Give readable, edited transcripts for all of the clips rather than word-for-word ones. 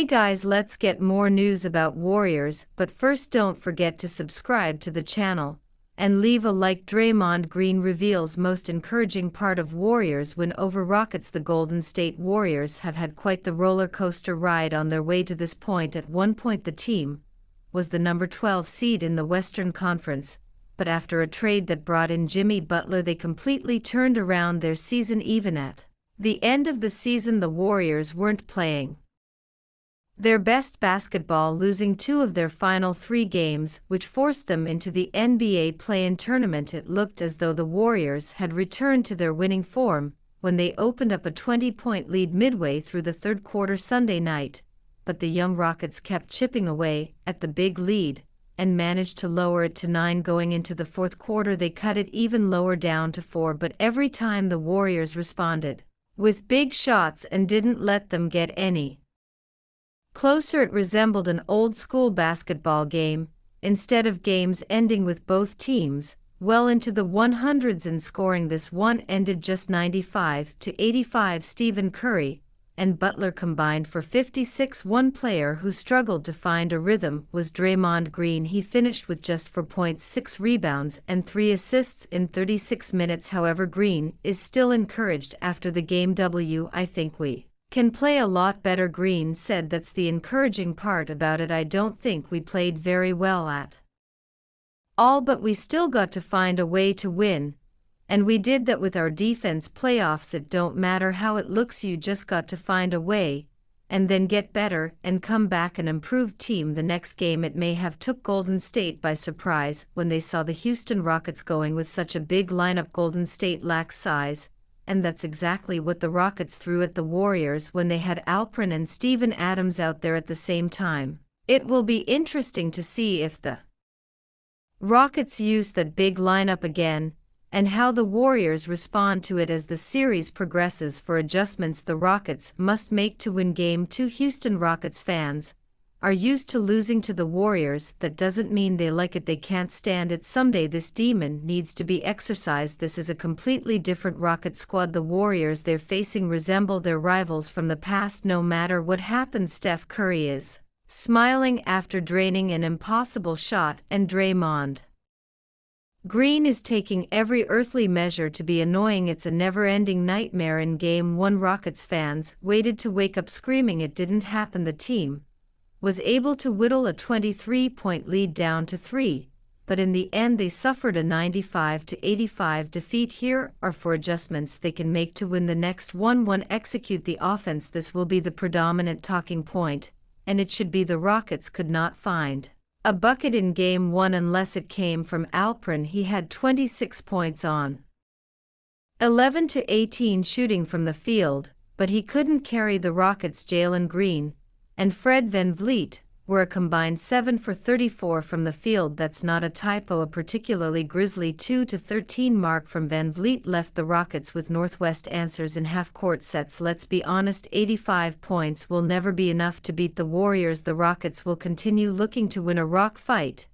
Hey guys, let's get more news about Warriors, but first don't forget to subscribe to the channel and leave a like. Draymond Green reveals most encouraging part of Warriors win over Rockets. The Golden State Warriors have had quite the roller coaster ride on their way to this point. At one point the team was the number 12 seed in the Western Conference, but after a trade that brought in Jimmy Butler they completely turned around their season. Even at the end of the season the Warriors weren't playing their best basketball, losing 2 of their final 3 games, which forced them into the NBA play-in tournament. It looked as though the Warriors had returned to their winning form when they opened up a 20-point lead midway through the third quarter Sunday night, but the young Rockets kept chipping away at the big lead and managed to lower it to 9. Going into the fourth quarter they cut it even lower down to 4, but every time the Warriors responded with big shots and didn't let them get any closer. It resembled an old-school basketball game, instead of games ending with both teams well into the 100s in scoring. This one ended just 95-85. Stephen Curry and Butler combined for 56. One player who struggled to find a rhythm was Draymond Green. He finished with just 4 points, 6 rebounds, and 3 assists in 36 minutes. However, Green is still encouraged after the game. "I think we can play a lot better," Green said. "That's the encouraging part about it. I don't think we played very well at all, but we still got to find a way to win, and we did that with our defense. Playoffs, it don't matter how it looks, you just got to find a way and then get better and come back an improved team the next game." It may have took Golden State by surprise when they saw the Houston Rockets going with such a big lineup. Golden State lacks size, and that's exactly what the Rockets threw at the Warriors when they had Alperen and Steven Adams out there at the same time. It will be interesting to see if the Rockets use that big lineup again, and how the Warriors respond to it as the series progresses. For adjustments the Rockets must make to win Game 2. Houston Rockets fans are used to losing to the Warriors. That doesn't mean they like it, they can't stand it. Someday this demon needs to be exorcised. This is a completely different Rocket squad. The Warriors they're facing resemble their rivals from the past. No matter what happens, Steph Curry is smiling after draining an impossible shot, and Draymond Green is taking every earthly measure to be annoying. It's a never-ending nightmare. In Game 1 Rockets fans waited to wake up screaming. It didn't happen. The team was able to whittle a 23-point lead down to 3, but in the end they suffered a 95-85 defeat. Here are 4 adjustments they can make to win the next one. 1. Execute the offense. This will be the predominant talking point, and it should be. The Rockets could not find a bucket in Game 1 unless it came from Alperen. He had 26 points on 11-18 shooting from the field, but he couldn't carry the Rockets. Jalen Green and Fred VanVleet were a combined 7 for 34 from the field. That's not a typo. A particularly grisly 2-13 mark from VanVleet left the Rockets with Northwest answers in half-court sets. Let's be honest, 85 points will never be enough to beat the Warriors. The Rockets will continue looking to win a rock fight,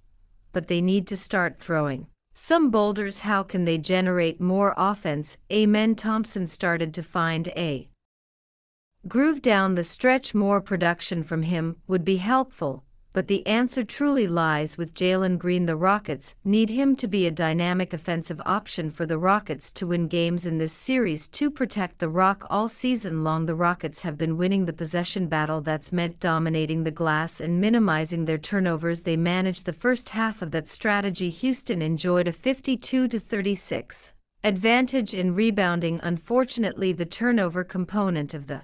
but they need to start throwing some boulders. How can they generate more offense? Amen. Thompson started to find a groove down the stretch. More production from him would be helpful, but the answer truly lies with Jalen Green. The Rockets need him to be a dynamic offensive option for the Rockets to win games in this series. To protect the rock. All season long the Rockets have been winning the possession battle. That's meant dominating the glass and minimizing their turnovers. They managed the first half of that strategy. Houston enjoyed a 52-36 advantage in rebounding. Unfortunately, the turnover component of the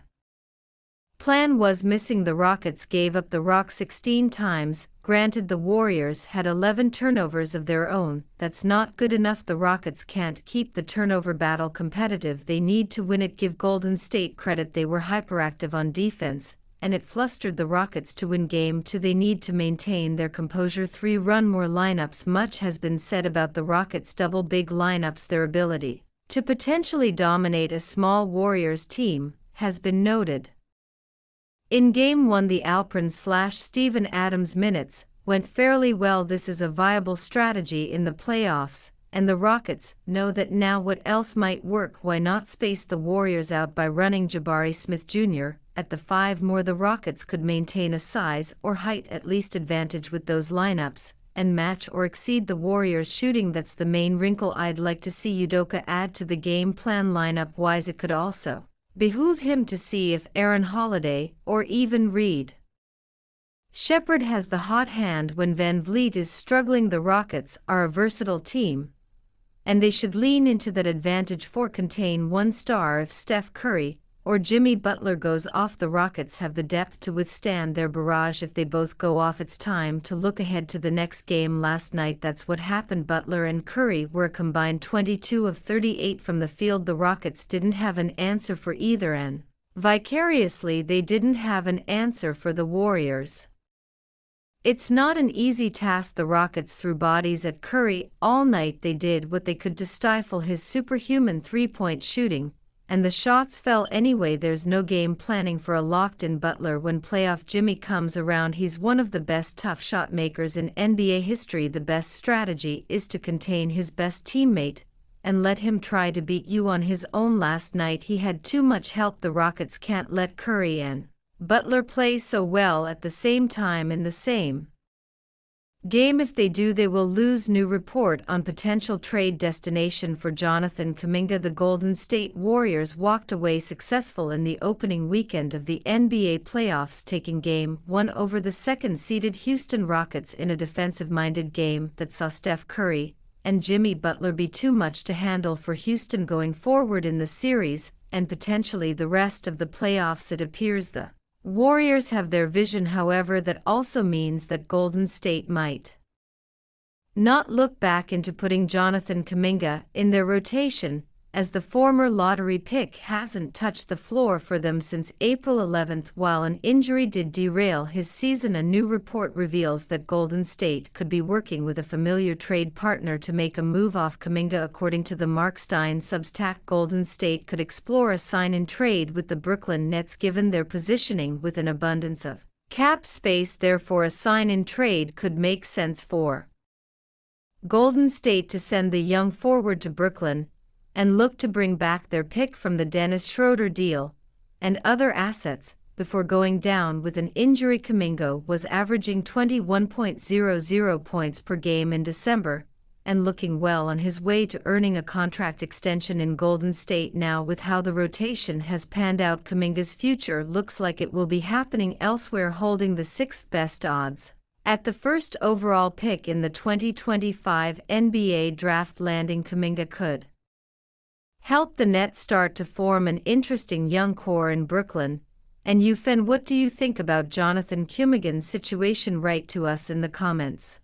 plan was missing. The Rockets gave up the rock 16 times. Granted, the Warriors had 11 turnovers of their own. That's not good enough. The Rockets can't keep the turnover battle competitive. They need to win it. Give Golden State credit, they were hyperactive on defense, and it flustered the Rockets to win Game 2. They need to maintain their composure. 3. Run more lineups. Much has been said about the Rockets' double big lineups. Their ability to potentially dominate a small Warriors team has been noted. In Game 1 the Alperen/Steven Adams minutes went fairly well. This is a viable strategy in the playoffs, and the Rockets know that now. What else might work? Why not space the Warriors out by running Jabari Smith Jr. at the 5 more the Rockets could maintain a size or height at least advantage with those lineups, and match or exceed the Warriors' shooting. That's the main wrinkle. I'd like to see Udoka add to the game plan lineup-wise. It could also behoove him to see if Aaron Holiday, or even Reed Shepherd has the hot hand when Van Vliet is struggling. The Rockets are a versatile team, and they should lean into that advantage for contain one star. If Steph Curry or Jimmy Butler goes off, the Rockets have the depth to withstand their barrage. If they both go off, it's time to look ahead to the next game. Last night that's what happened. Butler and Curry were a combined 22 of 38 from the field. The Rockets didn't have an answer for either, and vicariously they didn't have an answer for the Warriors. It's not an easy task. The Rockets threw bodies at Curry all night. They did what they could to stifle his superhuman three-point shooting, and the shots fell anyway. There's no game planning for a locked-in Butler when playoff Jimmy comes around. He's one of the best tough shot makers in NBA history. The best strategy is to contain his best teammate and let him try to beat you on his own. Last night he had too much help. The Rockets can't let Curry and Butler play so well at the same time in the same game. If they do, they will lose. New report on potential trade destination for Jonathan Kuminga. The Golden State Warriors walked away successful in the opening weekend of the NBA playoffs, taking Game 1 over the second-seeded Houston Rockets in a defensive-minded game that saw Steph Curry and Jimmy Butler be too much to handle for Houston going forward in the series and potentially the rest of the playoffs. It appears the Warriors have their vision, however. That also means that Golden State might not look back into putting Jonathan Kuminga in their rotation, as the former lottery pick hasn't touched the floor for them since April 11th while an injury did derail his season. A new report reveals that Golden State could be working with a familiar trade partner to make a move off Kuminga. According to the Mark Stein Substack, Golden State could explore a sign-and-trade with the Brooklyn Nets given their positioning with an abundance of cap space. Therefore, a sign-and-trade could make sense for Golden State to send the young forward to Brooklyn and look to bring back their pick from the Dennis Schroeder deal and other assets before going down with an injury. Kuminga was averaging 21.00 points per game in December and looking well on his way to earning a contract extension in Golden State. Now, with how the rotation has panned out, Kuminga's future looks like it will be happening elsewhere. Holding the 6th best odds at the first overall pick in the 2025 NBA draft, landing Kuminga could help the Nets start to form an interesting young core in Brooklyn. And you, Fen, what do you think about Jonathan Kuminga's situation? Write to us in the comments.